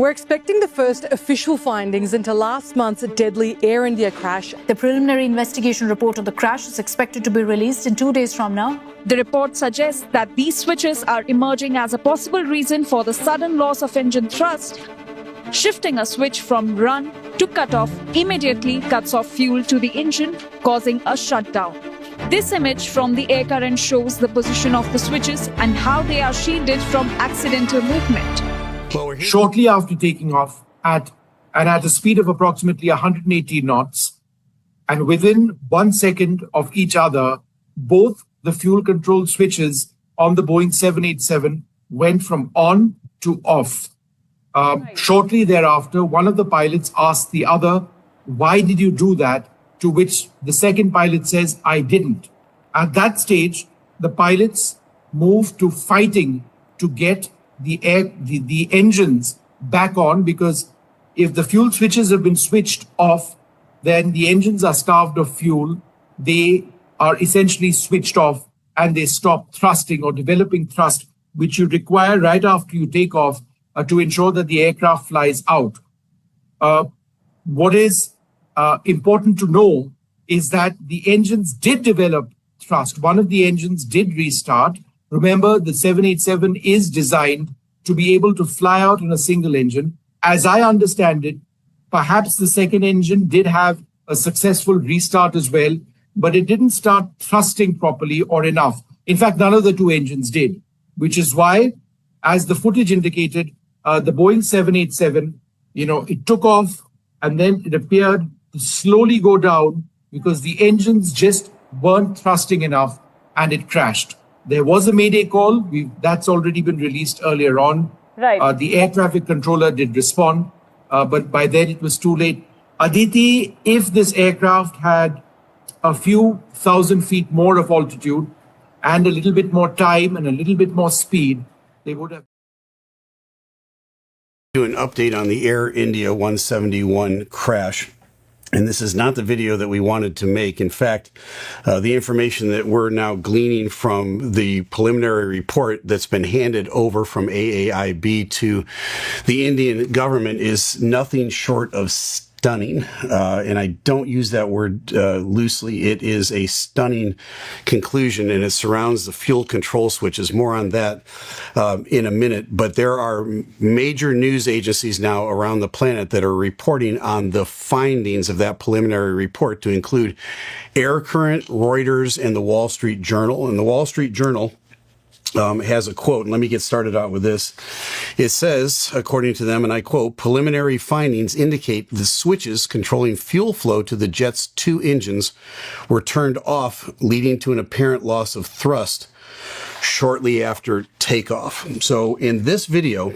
We're expecting the first official findings into last month's deadly Air India crash. The preliminary investigation report on the crash is expected to be released in 2 days from now. The report suggests that these switches are emerging as a possible reason for the sudden loss of engine thrust. Shifting a switch from run to cutoff immediately cuts off fuel to the engine, causing a shutdown. This image from the air current shows the position of the switches and how they are shielded from accidental movement. Shortly after taking off at a speed of approximately 180 knots, and within 1 second of each other, both the fuel control switches on the Boeing 787 went from on to off. Shortly thereafter, one of the pilots asked the other, "Why did you do that?" To which the second pilot says, "I didn't." At that stage, the pilots moved to fighting to get the engines back on, because if the fuel switches have been switched off, then the engines are starved of fuel. They are essentially switched off and they stop thrusting or developing thrust, which you require right after you take off to ensure that the aircraft flies out. What is important to know is that the engines did develop thrust. One of the engines did restart. Remember, the 787 is designed to be able to fly out in a single engine. As I understand it, perhaps the second engine did have a successful restart as well, but it didn't start thrusting properly or enough. In fact, none of the two engines did, which is why, as the footage indicated, the Boeing 787, it took off and then it appeared to slowly go down because the engines just weren't thrusting enough and it crashed. There was a mayday call. That's already been released earlier on. Right. The air traffic controller did respond, but by then it was too late. Aditi, if this aircraft had a few thousand feet more of altitude and a little bit more time and a little bit more speed, they would have. Do an update on the Air India 171 crash. And this is not the video that we wanted to make. In fact, the information that we're now gleaning from the preliminary report that's been handed over from AAIB to the Indian government is nothing short of stunning. And I don't use that word loosely. It is a stunning conclusion, and it surrounds the fuel control switches. More on that in a minute. But there are major news agencies now around the planet that are reporting on the findings of that preliminary report, to include Air Current, Reuters, and the Wall Street Journal. And the Wall Street Journal has a quote, and let me get started out with this. It says, according to them, and I quote, "Preliminary findings indicate the switches controlling fuel flow to the jet's two engines were turned off, leading to an apparent loss of thrust shortly after takeoff." So in this video,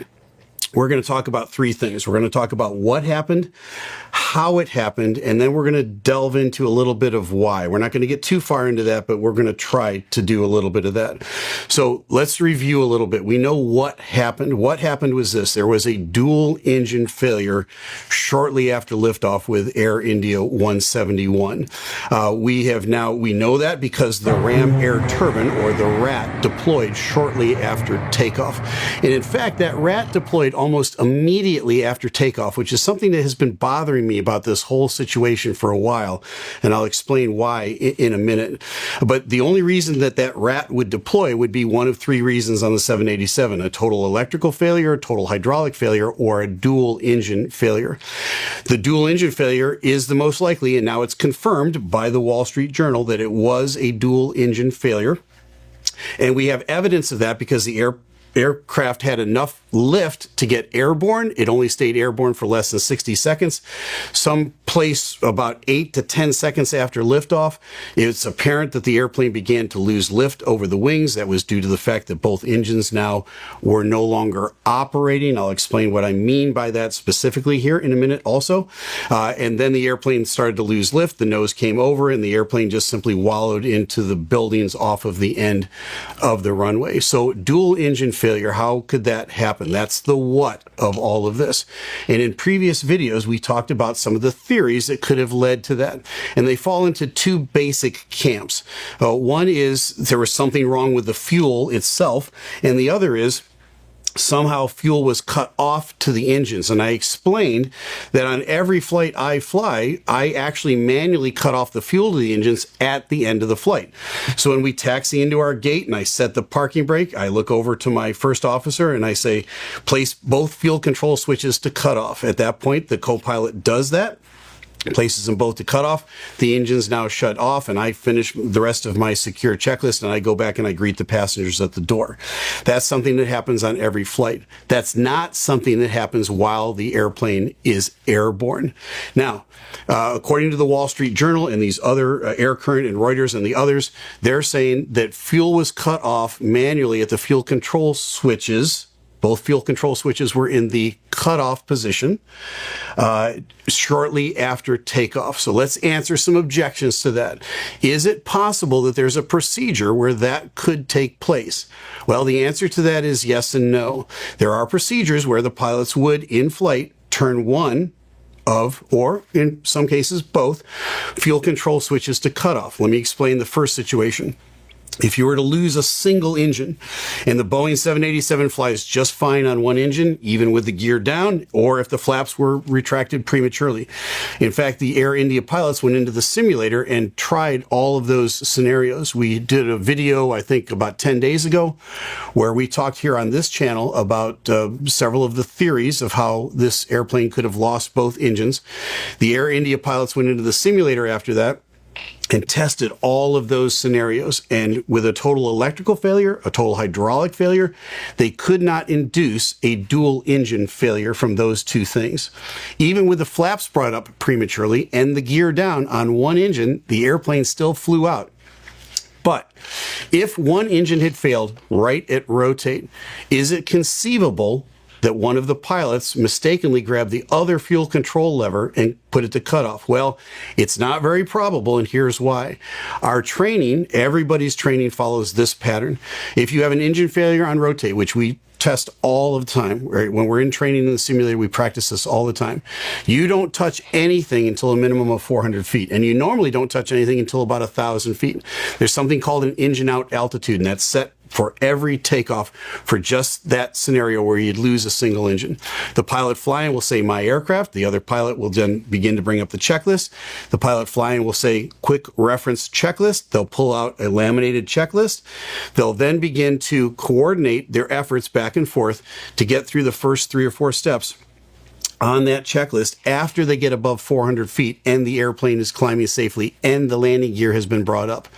we're going to talk about three things. We're going to talk about what happened, how it happened, and then we're going to delve into a little bit of why. We're not going to get too far into that, but we're going to try to do a little bit of that. So let's review a little bit. We know what happened. What happened was this. There was a dual engine failure shortly after liftoff with Air India 171. We know that because the Ram Air Turbine, or the RAT, deployed shortly after takeoff. And in fact, that RAT deployed almost immediately after takeoff, which is something that has been bothering me about this whole situation for a while. And I'll explain why in a minute. But the only reason that RAT would deploy would be one of three reasons on the 787: a total electrical failure, a total hydraulic failure, or a dual engine failure. The dual engine failure is the most likely, and now it's confirmed by the Wall Street Journal that it was a dual engine failure. And we have evidence of that because the aircraft had enough lift to get airborne. It only stayed airborne for less than 60 seconds. Someplace about 8 to 10 seconds after liftoff, it's apparent that the airplane began to lose lift over the wings. That was due to the fact that both engines now were no longer operating. I'll explain what I mean by that specifically here in a minute also. And then the airplane started to lose lift. The nose came over and the airplane just simply wallowed into the buildings off of the end of the runway. So dual engine failure, how could that happen? That's the what of all of this. And in previous videos, we talked about some of the theories that could have led to that. And they fall into two basic camps. One is there was something wrong with the fuel itself, and the other is somehow fuel was cut off to the engines. And I explained that on every flight I fly, I actually manually cut off the fuel to the engines at the end of the flight. So when we taxi into our gate and I set the parking brake, I look over to my first officer and I say, place both fuel control switches to cut off. At that point, the co-pilot does that, places them both to cut off. The engine's now shut off, and I finish the rest of my secure checklist, and I go back and I greet the passengers at the door. That's something that happens on every flight. That's not something that happens while the airplane is airborne. Now, according to the Wall Street Journal and these other Air Current and Reuters and the others, they're saying that fuel was cut off manually at the fuel control switches. Both fuel control switches were in the cutoff position shortly after takeoff. So let's answer some objections to that. Is it possible that there's a procedure where that could take place? Well, the answer to that is yes and no. There are procedures where the pilots would, in flight, turn one of, or in some cases both, fuel control switches to cutoff. Let me explain the first situation. If you were to lose a single engine and the Boeing 787 flies just fine on one engine, even with the gear down, or if the flaps were retracted prematurely. In fact, the Air India pilots went into the simulator and tried all of those scenarios. We did a video, I think, about 10 days ago, where we talked here on this channel about several of the theories of how this airplane could have lost both engines. The Air India pilots went into the simulator after that and tested all of those scenarios. And with a total electrical failure, a total hydraulic failure, they could not induce a dual engine failure from those two things. Even with the flaps brought up prematurely and the gear down on one engine, the airplane still flew out. But if one engine had failed right at rotate, is it conceivable that one of the pilots mistakenly grabbed the other fuel control lever and put it to cutoff? Well, it's not very probable, and here's why. Our training, everybody's training follows this pattern. If you have an engine failure on rotate, which we test all of the time, right? When we're in training in the simulator, we practice this all the time. You don't touch anything until a minimum of 400 feet, and you normally don't touch anything until about 1,000 feet. There's something called an engine out altitude, and that's set for every takeoff for just that scenario where you'd lose a single engine. The pilot flying will say, my aircraft. The other pilot will then begin to bring up the checklist. The pilot flying will say, quick reference checklist. They'll pull out a laminated checklist. They'll then begin to coordinate their efforts back and forth to get through the first 3 or 4 steps on that checklist after they get above 400 feet and the airplane is climbing safely and the landing gear has been brought up.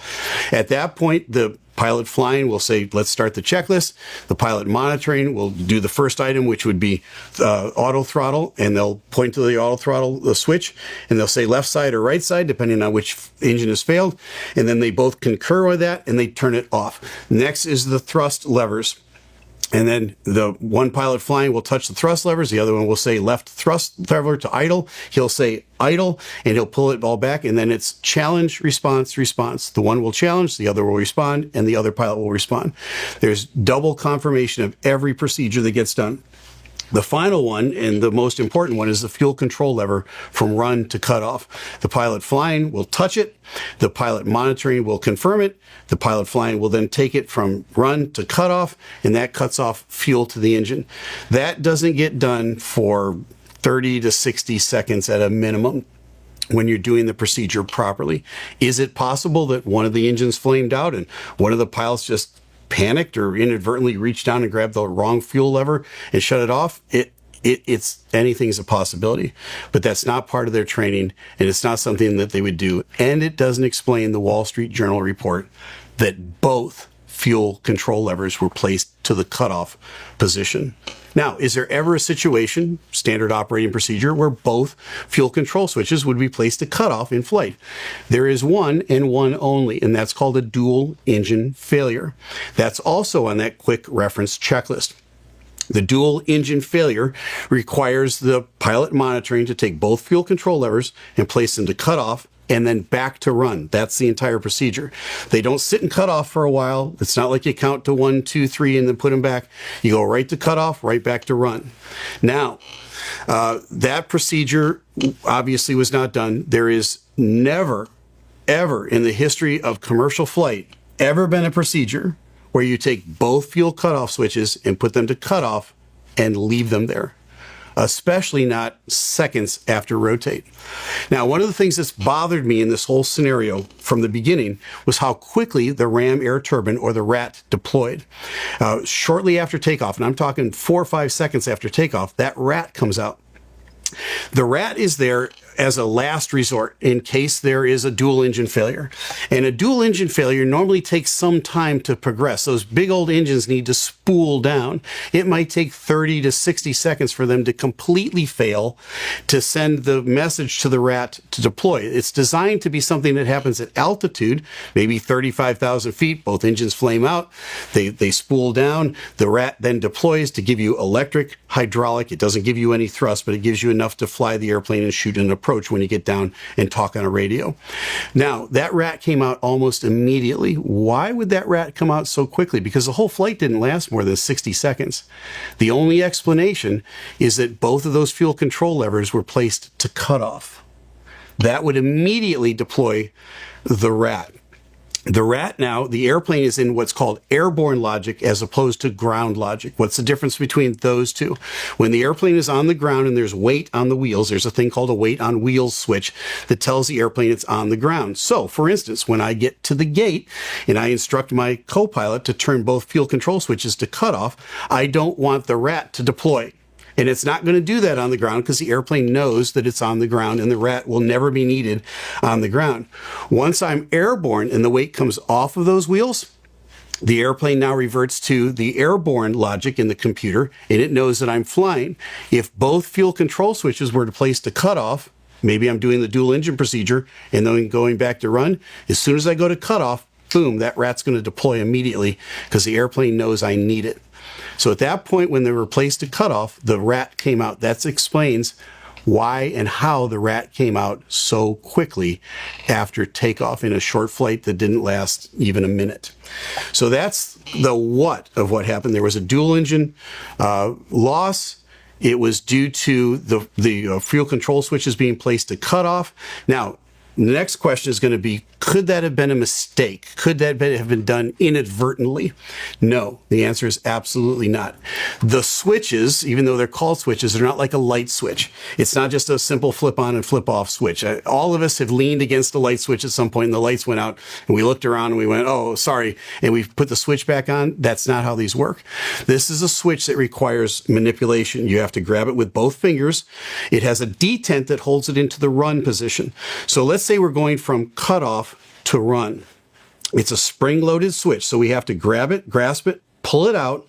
At that point, the pilot flying will say, let's start the checklist. The pilot monitoring will do the first item, which would be auto throttle, and they'll point to the auto throttle switch, and they'll say left side or right side, depending on which engine has failed. And then they both concur with that, and they turn it off. Next is the thrust levers. And then the one pilot flying will touch the thrust levers. The other one will say left thrust lever to idle. He'll say idle, and he'll pull it all back. And then it's challenge, response, response. The one will challenge, the other will respond, and the other pilot will respond. There's double confirmation of every procedure that gets done. The final one, and the most important one, is the fuel control lever from run to cutoff. The pilot flying will touch it. The pilot monitoring will confirm it. The pilot flying will then take it from run to cutoff, and that cuts off fuel to the engine. That doesn't get done for 30 to 60 seconds at a minimum when you're doing the procedure properly. Is it possible that one of the engines flamed out and one of the pilots just panicked or inadvertently reached down and grabbed the wrong fuel lever and shut it off? It's anything's a possibility, but that's not part of their training, and it's not something that they would do. And it doesn't explain the Wall Street Journal report that both fuel control levers were placed to the cutoff position. Now, is there ever a situation, standard operating procedure, where both fuel control switches would be placed to cutoff in flight? There is one and one only, and that's called a dual engine failure. That's also on that quick reference checklist. The dual engine failure requires the pilot monitoring to take both fuel control levers and place them to cutoff and then back to run. That's the entire procedure. They don't sit and cut off for a while. It's not like you count to 1, 2, 3 and then put them back. You go right to cut off, right back to run. Now, that procedure obviously was not done. There is never, ever in the history of commercial flight ever been a procedure where you take both fuel cutoff switches and put them to cutoff and leave them there, especially not seconds after rotate. Now, one of the things that's bothered me in this whole scenario from the beginning was how quickly the ram air turbine, or the RAT, deployed. Shortly after takeoff, and I'm talking 4 or 5 seconds after takeoff, that RAT comes out. The RAT is there as a last resort in case there is a dual engine failure. And a dual engine failure normally takes some time to progress. Those big old engines need to spool down. It might take 30 to 60 seconds for them to completely fail to send the message to the RAT to deploy. It's designed to be something that happens at altitude, maybe 35,000 feet. Both engines flame out. They spool down. The RAT then deploys to give you electric, hydraulic. It doesn't give you any thrust, but it gives you enough to fly the airplane and shoot an approach when you get down and talk on a radio. Now, that RAT came out almost immediately. Why would that RAT come out so quickly? Because the whole flight didn't last more than 60 seconds. The only explanation is that both of those fuel control levers were placed to cutoff. That would immediately deploy the RAT. The RAT now, the airplane is in what's called airborne logic as opposed to ground logic. What's the difference between those two? When the airplane is on the ground and there's weight on the wheels, there's a thing called a weight on wheels switch that tells the airplane it's on the ground. So, for instance, when I get to the gate and I instruct my co-pilot to turn both fuel control switches to cutoff, I don't want the RAT to deploy. And it's not going to do that on the ground because the airplane knows that it's on the ground and the RAT will never be needed on the ground. Once I'm airborne and the weight comes off of those wheels, the airplane now reverts to the airborne logic in the computer, and it knows that I'm flying. If both fuel control switches were placed to cutoff, maybe I'm doing the dual engine procedure and then going back to run, as soon as I go to cutoff, boom, that RAT's going to deploy immediately because the airplane knows I need it. So at that point, when they were placed to cutoff, the RAT came out. That explains why and how the RAT came out so quickly after takeoff in a short flight that didn't last even a minute. So that's the what of what happened. There was a dual engine loss. It was due to the fuel control switches being placed to cutoff. Now, the next question is going to be, could that have been a mistake? Could that have been done inadvertently? No, the answer is absolutely not. The switches, even though they're called switches, they're not like a light switch. It's not just a simple flip on and flip off switch. All of us have leaned against the light switch at some point and the lights went out and we looked around and we went, oh, sorry, and we put the switch back on. That's not how these work. This is a switch that requires manipulation. You have to grab it with both fingers. It has a detent that holds it into the run position. So let's say we're going from cutoff to run. It's a spring-loaded switch, so we have to grab it, grasp it, pull it out,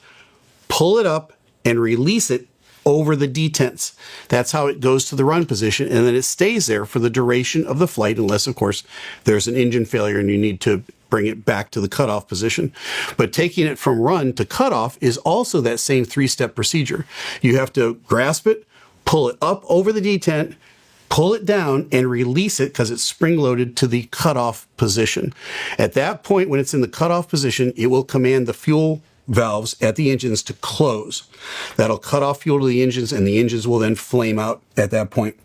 pull it up, and release it over the detents. That's how it goes to the run position, and then it stays there for the duration of the flight, unless, of course, there's an engine failure and you need to bring it back to the cutoff position. But taking it from run to cutoff is also that same three-step procedure. You have to grasp it, pull it up over the detent, pull it down and release it because it's spring-loaded to the cutoff position. At that point, when it's in the cutoff position, it will command the fuel valves at the engines to close. That'll cut off fuel to the engines, and the engines will then flame out at that point.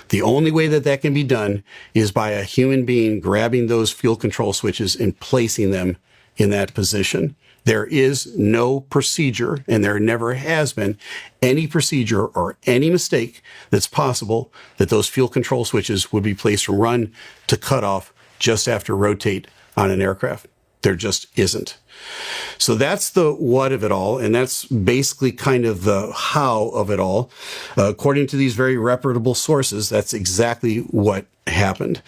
The only way that that can be done is by a human being grabbing those fuel control switches and placing them in that position. There is no procedure, and there never has been any procedure or any mistake that's possible that those fuel control switches would be placed from run to cutoff just after rotate on an aircraft. There just isn't. So that's the what of it all, and that's basically kind of the how of it all. According to these very reputable sources, that's exactly what happened.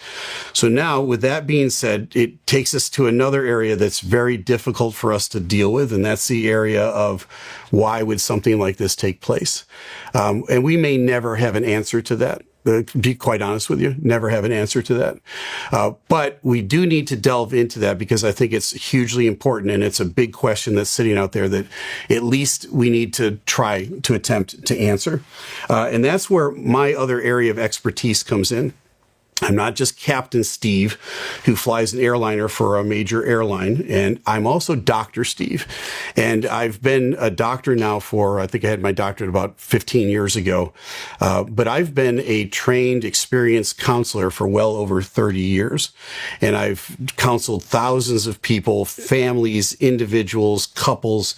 So now, with that being said, it takes us to another area that's very difficult for us to deal with, and that's the area of why would something like this take place? And we may never have an answer to that. To be quite honest with you, never have an answer to that. But we do need to delve into that because I think it's hugely important, and it's a big question that's sitting out there that at least we need to try to attempt to answer. And that's where my other area of expertise comes in. I'm not just Captain Steve, who flies an airliner for a major airline, and I'm also Dr. Steve. And I've been a doctor now for, I think I had my doctorate about 15 years ago, but I've been a trained, experienced counselor for well over 30 years. And I've counseled thousands of people, families, individuals, couples,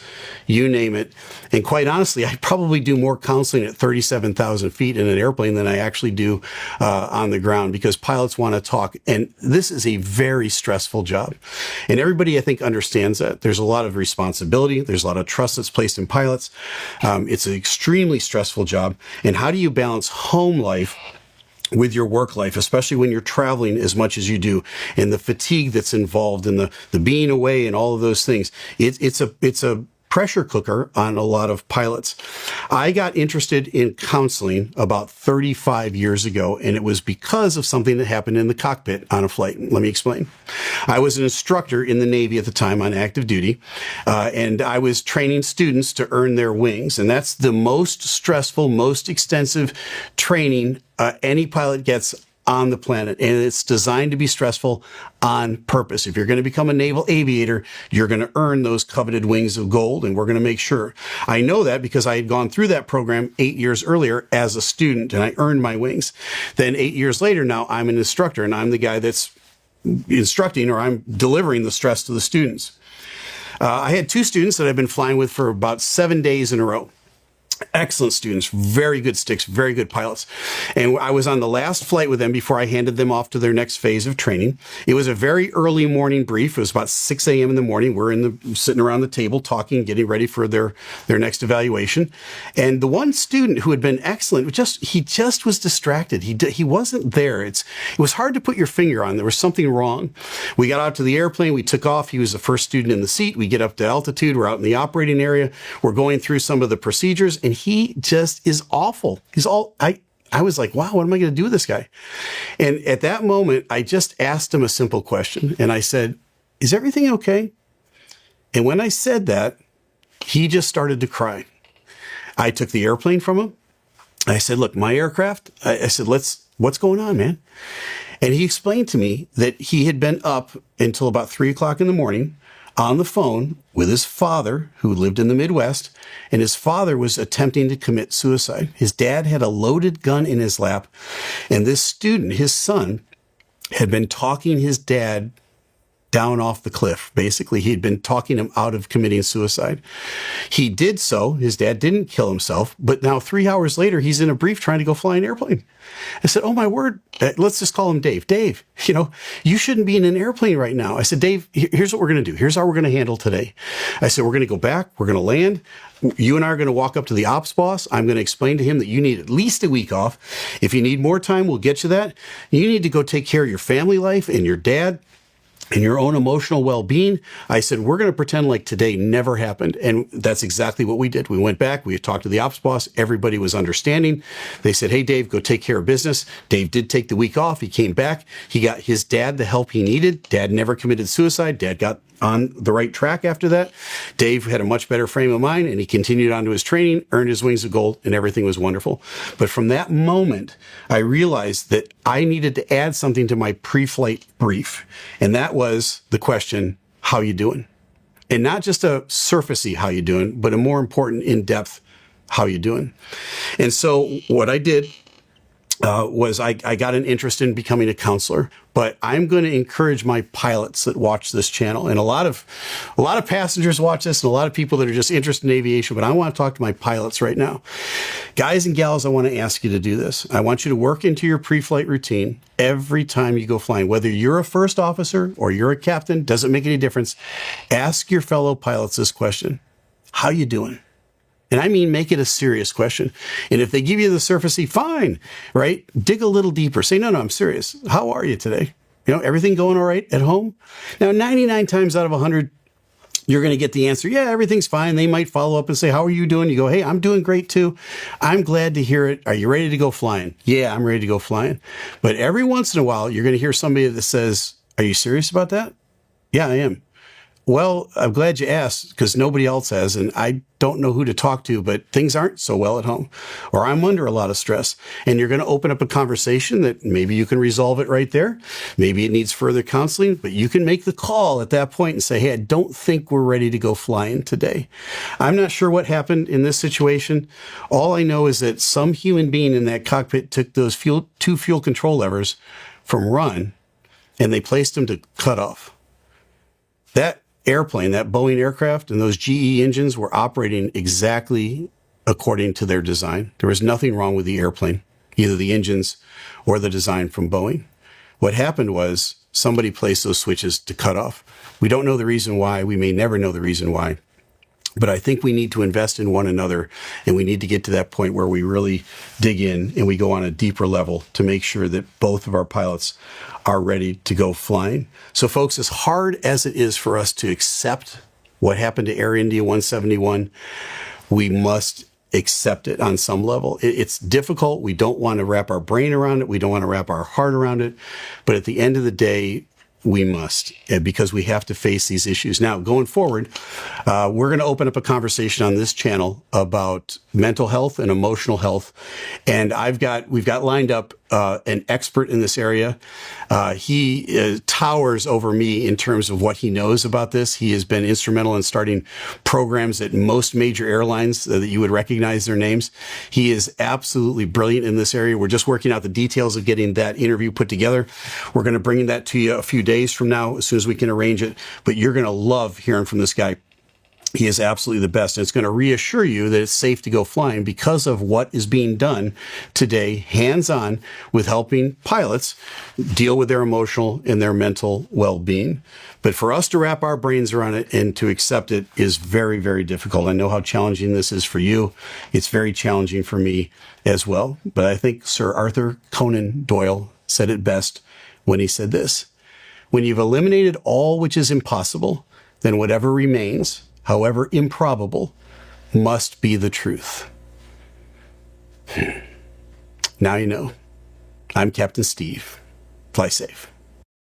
you name it. And quite honestly, I probably do more counseling at 37,000 feet in an airplane than I actually do on the ground, because pilots want to talk. And this is a very stressful job. And everybody, I think, understands that. There's a lot of responsibility. There's a lot of trust that's placed in pilots. It's an extremely stressful job. And how do you balance home life with your work life, especially when you're traveling as much as you do, and the fatigue that's involved, and the being away and all of those things? It's a pressure cooker on a lot of pilots. I got interested in counseling about 35 years ago, and it was because of something that happened in the cockpit on a flight. Let me explain. I was an instructor in the Navy at the time on active duty, and I was training students to earn their wings. And that's the most stressful, most extensive training any pilot gets on the planet. And it's designed to be stressful on purpose. If you're going to become a naval aviator, you're going to earn those coveted wings of gold, and we're going to make sure. I know that because I had gone through that program 8 years earlier as a student, and I earned my wings. Then 8 years later, now I'm an instructor, and I'm the guy that's instructing, or I'm delivering the stress to the students. I had two students that I've been flying with for about 7 days in a row. Excellent students, very good sticks, very good pilots. And I was on the last flight with them before I handed them off to their next phase of training. It was a very early morning brief. It was about 6 a.m. in the morning. We're sitting around the table talking, getting ready for their next evaluation. And the one student who had been excellent, he just was distracted. He wasn't there. It was hard to put your finger on. There was something wrong. We got out to the airplane. We took off. He was the first student in the seat. We get up to altitude. We're out in the operating area. We're going through some of the procedures, and he just is awful. I was like, wow, what am I going to do with this guy? And at that moment, I just asked him a simple question. And I said, is everything okay? And when I said that, he just started to cry. I took the airplane from him. I said, look, my aircraft, I said, what's going on, man? And he explained to me that he had been up until about 3 o'clock in the morning on the phone with his father, who lived in the Midwest, and his father was attempting to commit suicide. His dad had a loaded gun in his lap, and this student, his son, had been talking his dad down off the cliff. Basically, he had been talking him out of committing suicide. He did so. His dad didn't kill himself, but now 3 hours later, he's in a brief trying to go fly an airplane. I said, oh my word, let's just call him Dave. Dave, you shouldn't be in an airplane right now. I said, Dave, here's what we're going to do. Here's how we're going to handle today. I said, we're going to go back. We're going to land. You and I are going to walk up to the ops boss. I'm going to explain to him that you need at least a week off. If you need more time, we'll get you that. You need to go take care of your family life and your dad and your own emotional well-being. I said, we're going to pretend like today never happened. And that's exactly what we did. We went back. We talked to the ops boss. Everybody was understanding. They said, hey, Dave, go take care of business. Dave did take the week off. He came back. He got his dad the help he needed. Dad never committed suicide. Dad got on the right track after that. Dave had a much better frame of mind, and he continued on to his training, earned his wings of gold, and everything was wonderful. But from that moment, I realized that I needed to add something to my pre-flight brief. And that was the question, how you doing? And not just a surfacey how you doing, but a more important in-depth how you doing. And so what I did was I got an interest in becoming a counselor, but I'm going to encourage my pilots that watch this channel, and a lot of passengers watch this, and a lot of people that are just interested in aviation, but I want to talk to my pilots right now. Guys and gals, I want to ask you to do this. I want you to work into your pre-flight routine every time you go flying. Whether you're a first officer or you're a captain, doesn't make any difference. Ask your fellow pilots this question: how you doing? And I mean, make it a serious question. And if they give you the surfacey, fine, right? Dig a little deeper. Say, no, I'm serious. How are you today? Everything going all right at home? Now, 99 times out of 100, you're going to get the answer, yeah, everything's fine. They might follow up and say, how are you doing? You go, hey, I'm doing great too. I'm glad to hear it. Are you ready to go flying? Yeah, I'm ready to go flying. But every once in a while, you're going to hear somebody that says, are you serious about that? Yeah, I am. Well, I'm glad you asked because nobody else has, and I don't know who to talk to, but things aren't so well at home, or I'm under a lot of stress. And you're going to open up a conversation that maybe you can resolve it right there. Maybe it needs further counseling, but you can make the call at that point and say, hey, I don't think we're ready to go flying today. I'm not sure what happened in this situation. All I know is that some human being in that cockpit took those two fuel control levers from run and they placed them to cut off. That airplane, that Boeing aircraft, and those GE engines were operating exactly according to their design. There was nothing wrong with the airplane, either the engines or the design from Boeing. What happened was somebody placed those switches to cut off. We don't know the reason why. We may never know the reason why. But I think we need to invest in one another, and we need to get to that point where we really dig in and we go on a deeper level to make sure that both of our pilots are ready to go flying. So folks, as hard as it is for us to accept what happened to Air India 171, we must accept it on some level. It's difficult. We don't want to wrap our brain around it. We don't want to wrap our heart around it. But at the end of the day, we must, because we have to face these issues. Now, going forward, we're going to open up a conversation on this channel about mental health and emotional health. And we've got lined up an expert in this area. He towers over me in terms of what he knows about this. He has been instrumental in starting programs at most major airlines that you would recognize their names. He is absolutely brilliant in this area. We're just working out the details of getting that interview put together. We're going to bring that to you a few days from now, as soon as we can arrange it. But you're going to love hearing from this guy. He is absolutely the best. And it's going to reassure you that it's safe to go flying because of what is being done today, hands-on, with helping pilots deal with their emotional and their mental well-being. But for us to wrap our brains around it and to accept it is very, very difficult. I know how challenging this is for you. It's very challenging for me as well. But I think Sir Arthur Conan Doyle said it best when he said this: when you've eliminated all which is impossible, then whatever remains, however improbable, must be the truth. Now you know. I'm Captain Steve. Fly safe.